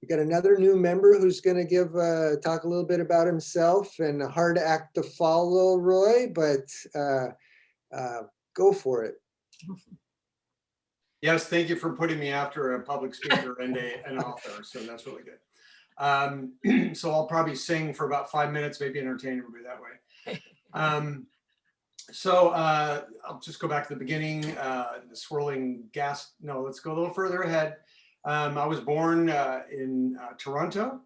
We got another new member who's going to give talk a little bit about himself, and a hard act to follow, Roy, but go for it. Yes, thank you for putting me after a public speaker and an author, so that's really good. So I'll probably sing for about 5 minutes, maybe entertain everybody that way. So I'll just go back to the beginning, the swirling gas. No, let's go a little further ahead. I was born in Toronto.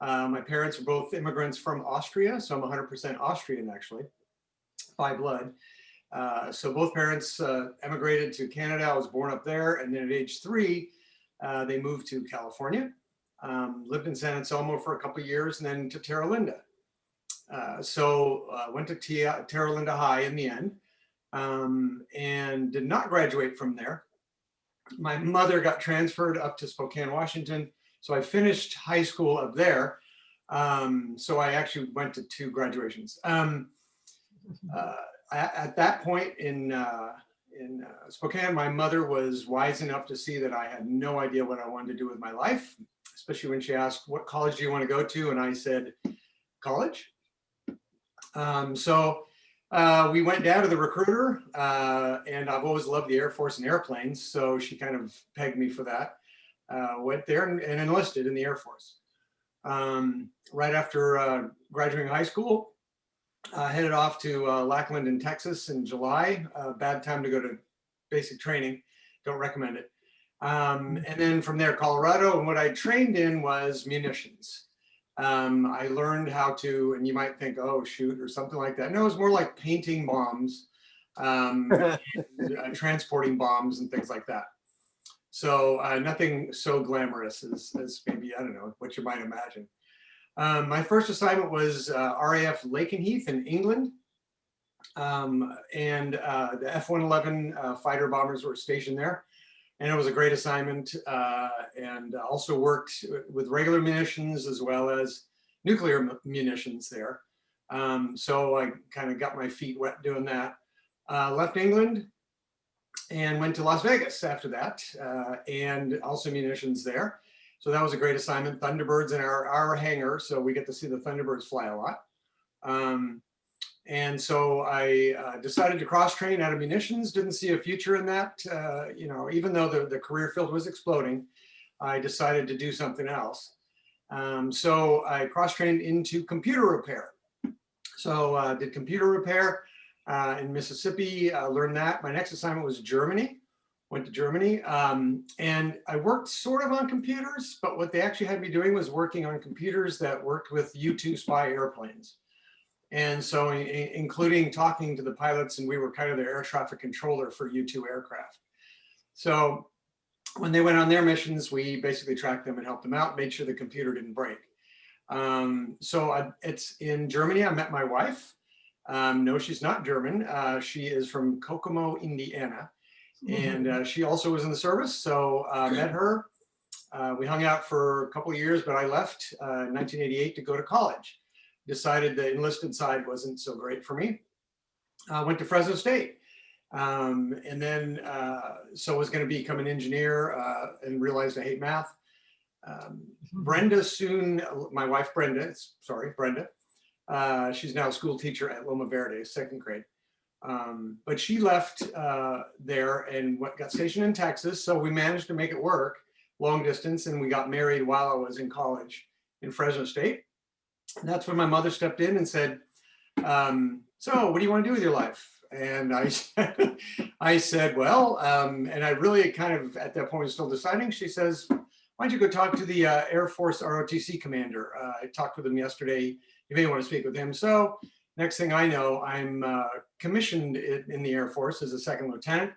My parents were both immigrants from Austria, so I'm 100% Austrian actually, by blood. So both parents emigrated to Canada. I was born up there, and then at age 3, they moved to California, lived in San Anselmo for a couple of years, and then to Terra Linda. So went to Terra Linda High in the end, and did not graduate from there. My mother got transferred up to Spokane, Washington, so I finished high school up there. So I actually went to 2 graduations. At that point in Spokane, my mother was wise enough to see that I had no idea what I wanted to do with my life, especially when she asked, "What college do you want to go to?" And I said, "College." So we went down to the recruiter, and I've always loved the Air Force and airplanes, so she kind of pegged me for that. Went there and enlisted in the Air Force. Right after graduating high school, headed off to Lackland in Texas in July. Bad time to go to basic training. Don't recommend it. And then from there, Colorado. And what I trained in was munitions. I learned how to, and you might think, oh, shoot, or something like that. No, it was more like painting bombs, and, transporting bombs and things like that. So nothing so glamorous as maybe, I don't know, what you might imagine. My first assignment was RAF Lakenheath in England. And the F-111 fighter bombers were stationed there. And it was a great assignment, and also worked with regular munitions as well as nuclear munitions there. So I kind of got my feet wet doing that. Left England and went to Las Vegas after that, and also munitions there. So that was a great assignment. Thunderbirds in our hangar, so we get to see the Thunderbirds fly a lot. And so I decided to cross-train out of munitions. Didn't see a future in that. You know, even though the career field was exploding, I decided to do something else. So I cross-trained into computer repair. So did computer repair in Mississippi. Learned that. My next assignment was Germany. Went to Germany, and I worked sort of on computers, but what they actually had me doing was working on computers that worked with U-2 spy airplanes. And so including talking to the pilots, and we were kind of their air traffic controller for U-2 aircraft. So when they went on their missions, we basically tracked them and helped them out, made sure the computer didn't break. It's in Germany. I met my wife. No, she's not German. She is from Kokomo, Indiana. And she also was in the service, so met her. We hung out for a couple of years, but I left in 1988 to go to college. Decided the enlisted side wasn't so great for me. Went to Fresno State, and then so was going to become an engineer, and realized I hate math. Brenda soon, my wife Brenda, she's now a school teacher at Loma Verde, 2nd grade. But she left there and got stationed in Texas. So we managed to make it work long distance, and we got married while I was in college in Fresno State. And that's when my mother stepped in and said, so what do you want to do with your life? And I said, well, and I really kind of at that point was still deciding. She says, why don't you go talk to the Air Force ROTC commander? I talked with him yesterday. You may want to speak with him. So next thing I know, I'm commissioned in the Air Force as a 2nd lieutenant.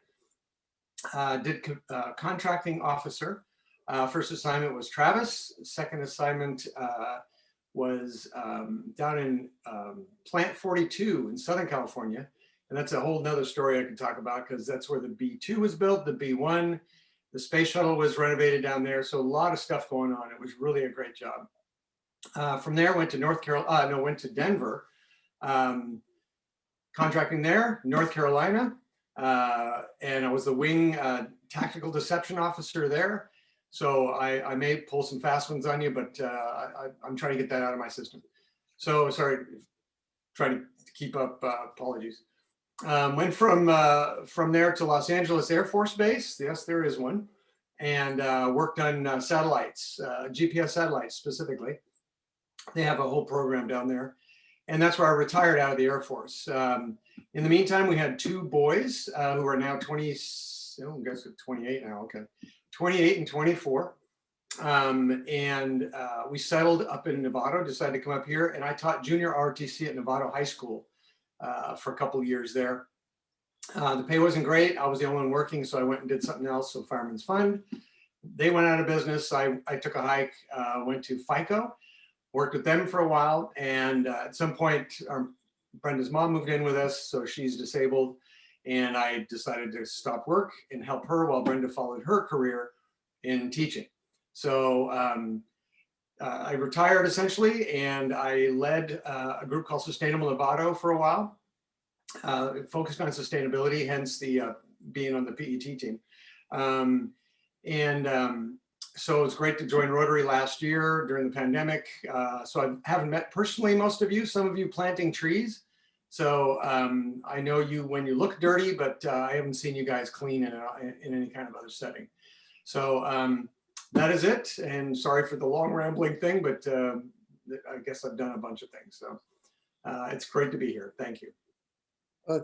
Did contracting officer. First assignment was Travis. Second assignment was down in Plant 42 in Southern California. And that's a whole nother story I could talk about, because that's where the B-2 was built, the B-1, the space shuttle was renovated down there. So a lot of stuff going on. It was really a great job. From there, went to Denver. Contracting there, North Carolina, and I was the wing tactical deception officer there. So I may pull some fast ones on you, but I'm trying to get that out of my system. So sorry, trying to keep up. Apologies. Went from there to Los Angeles Air Force Base. Yes, there is one, and worked on satellites, GPS satellites specifically. They have a whole program down there, and that's where I retired out of the Air Force. In the meantime, we had two boys who are now 20. Oh, I guess 28 now. Okay, 28 and 24. We settled up in Novato, decided to come up here, and I taught junior ROTC at Novato High School for a couple of years there. The pay wasn't great. I was the only one working, so I went and did something else. So Fireman's Fund, they went out of business. I took a hike, went to FICO, worked with them for a while, and at some point, Brenda's mom moved in with us, so she's disabled, and I decided to stop work and help her while Brenda followed her career in teaching. So I retired essentially, and I led a group called Sustainable Novato for a while. Focused on sustainability, hence the being on the PET team. So it's great to join Rotary last year during the pandemic. So I haven't met personally most of you, some of you planting trees. So I know you when you look dirty, but I haven't seen you guys clean in any kind of other setting. So that is it. And sorry for the long rambling thing, but I guess I've done a bunch of things. So it's great to be here. Thank you.